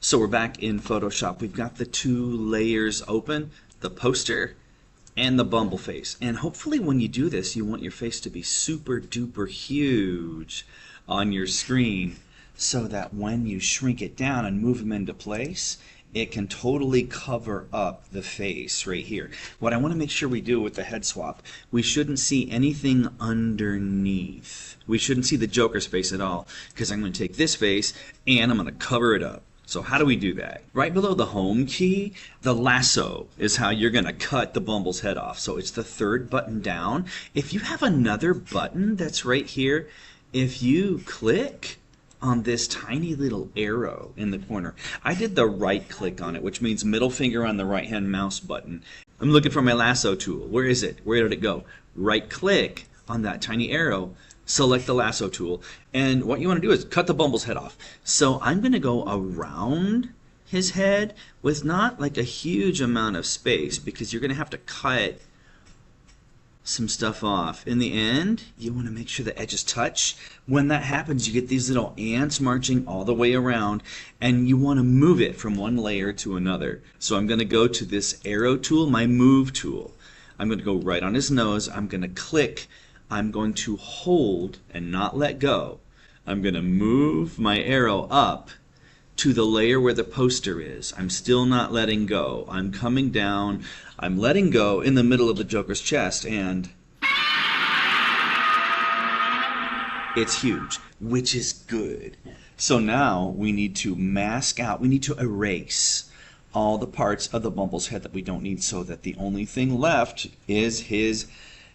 So we're back in Photoshop. We've got the two layers open, the poster and the Bumble face. And hopefully when you do this, you want your face to be super duper huge on your screen so that when you shrink it down and move them into place, it can totally cover up the face right here. What I want to make sure we do with the head swap, we shouldn't see anything underneath. We shouldn't see the Joker's face at all, because I'm going to take this face and I'm going to cover it up. So how do we do that? Right below the home key, the lasso is how you're going to cut the Bumble's head off. So it's the third button down. If you have another button that's right here, if you click on this tiny little arrow in the corner, I did the right click on it, which means middle finger on the right hand mouse button. I'm looking for my lasso tool. Where is it? Where did it go? Right click on that tiny arrow, select the lasso tool, and what you want to do is cut the Bumble's head off. So I'm going to go around his head with not like a huge amount of space, because you're going to have to cut some stuff off. In the end, you want to make sure the edges touch. When that happens, you get these little ants marching all the way around, and you want to move it from one layer to another. So I'm going to go to this arrow tool, my move tool. I'm going to go right on his nose. I'm going to click. I'm going to hold and not let go. I'm going to move my arrow up to the layer where the poster is. I'm still not letting go. I'm coming down. I'm letting go in the middle of the Joker's chest, and it's huge, which is good. So now we need to mask out, we need to erase all the parts of the Bumble's head that we don't need, so that the only thing left is his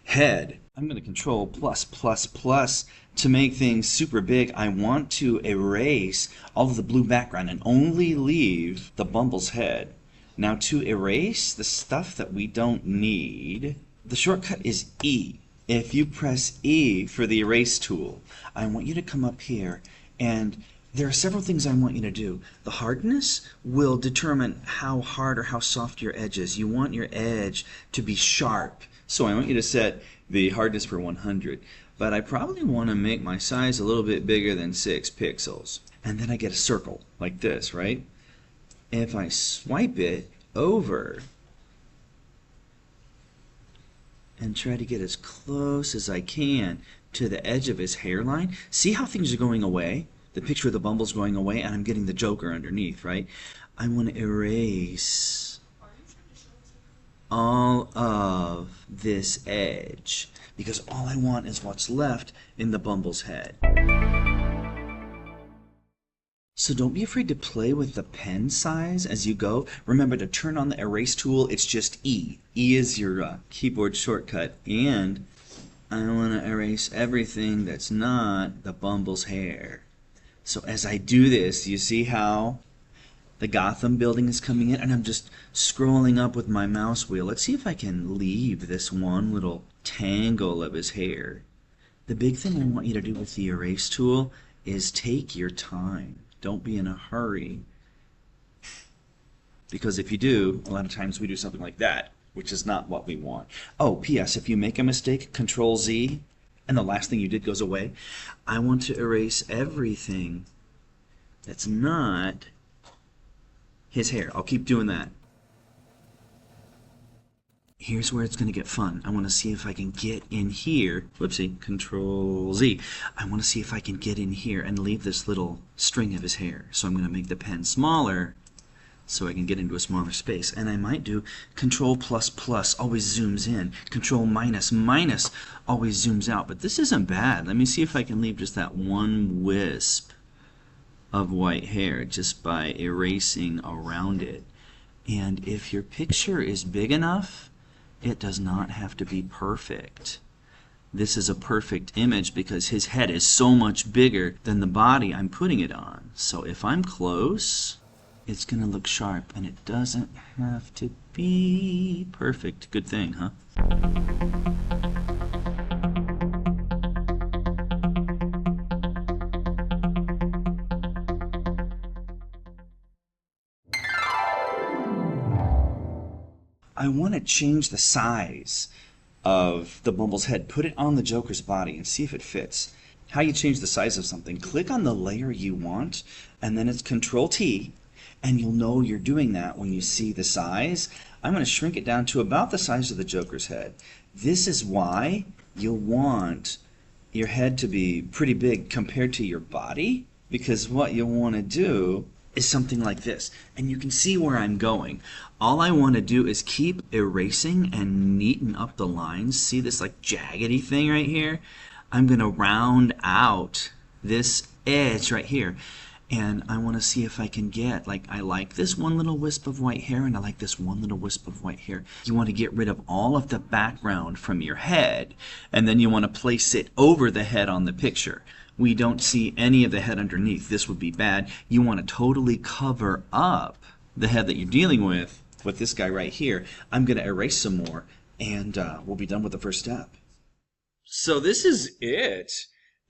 head. I'm going to control plus plus plus to make things super big. I want to erase all of the blue background and only leave the Bumble's head. Now to erase the stuff that we don't need, the shortcut is E. If you press E for the erase tool, I want you to come up here, and there are several things I want you to do. The hardness will determine how hard or how soft your edge is. You want your edge to be sharp. So I want you to set the hardness for 100. But I probably want to make my size a little bit bigger than 6 pixels. And then I get a circle like this, right? If I swipe it over and try to get as close as I can to the edge of his hairline, see how things are going away? The picture of the Bumble's going away, and I'm getting the Joker underneath, right? I want to erase all of this edge, because all I want is what's left in the Bumble's head. So don't be afraid to play with the pen size as you go. Remember to turn on the erase tool. It's just E. E is your keyboard shortcut. And I want to erase everything that's not the Bumble's hair. So as I do this, you see how the Gotham building is coming in? And I'm just scrolling up with my mouse wheel. Let's see if I can leave this one little tangle of his hair. The big thing I want you to do with the erase tool is take your time. Don't be in a hurry, because if you do, a lot of times we do something like that, which is not what we want. Oh, P.S. If you make a mistake, Control Z, and the last thing you did goes away, I want to erase everything that's not his hair. I'll keep doing that. Here's where it's going to get fun. I want to see if I can get in here. Whoopsie, Control Z. I want to see if I can get in here and leave this little string of his hair. So I'm going to make the pen smaller so I can get into a smaller space. And I might do Control plus plus, always zooms in. Control minus minus, always zooms out. But this isn't bad. Let me see if I can leave just that one wisp of white hair just by erasing around it. And if your picture is big enough, it does not have to be perfect. This is a perfect image because his head is so much bigger than the body I'm putting it on. So if I'm close, it's going to look sharp, and it doesn't have to be perfect. Good thing, huh? I want to change the size of the Bumble's head. Put it on the Joker's body and see if it fits. How you change the size of something, click on the layer you want, and then it's Control T, And you'll know you're doing that when you see the size. I'm going to shrink it down to about the size of the Joker's head. This is why you'll want your head to be pretty big compared to your body, because what you'll want to do is something like this. And you can see where I'm going. All I want to do is keep erasing and neaten up the lines. See this like jaggedy thing right here? I'm going to round out this edge right here. And I want to see if I can get, like, I like this one little wisp of white hair, and I like this one little wisp of white hair. You want to get rid of all of the background from your head, and then you want to place it over the head on the picture. We don't see any of the head underneath. This would be bad. You want to totally cover up the head that you're dealing with this guy right here. I'm going to erase some more, and we'll be done with the first step. So this is it.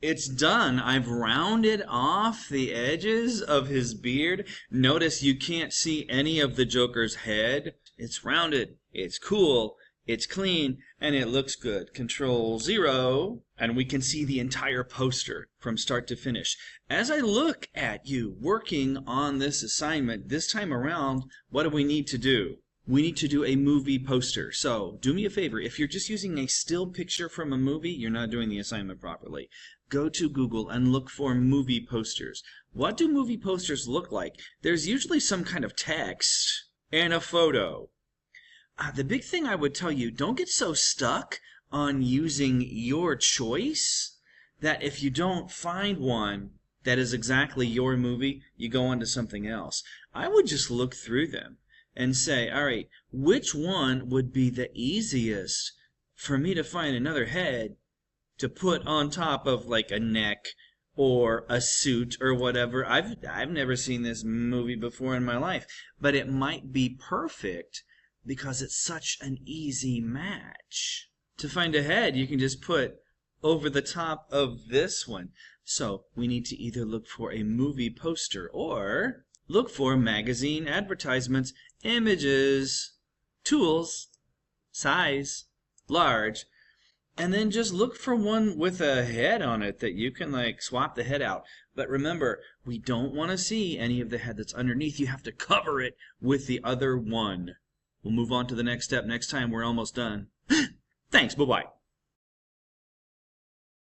It's done. I've rounded off the edges of his beard. Notice you can't see any of the Joker's head. It's rounded, it's cool, it's clean, and it looks good. Control 0, and we can see the entire poster from start to finish. As I look at you working on this assignment, this time around, what do we need to do? We need to do a movie poster. So do me a favor. If you're just using a still picture from a movie, you're not doing the assignment properly. Go to Google and look for movie posters. What do movie posters look like? There's usually some kind of text and a photo. The big thing I would tell you, don't get so stuck on using your choice that if you don't find one that is exactly your movie, you go on to something else. I would just look through them and say, all right, which one would be the easiest for me to find another head to put on top of like a neck or a suit or whatever. I've never seen this movie before in my life, but it might be perfect because it's such an easy match. To find a head, you can just put over the top of this one. So we need to either look for a movie poster or look for magazine advertisements, images, tools, size, large, and then just look for one with a head on it that you can like swap the head out. But remember, we don't want to see any of the head that's underneath. You have to cover it with the other one. We'll move on to the next step next time. We're almost done. Thanks. Bye-bye.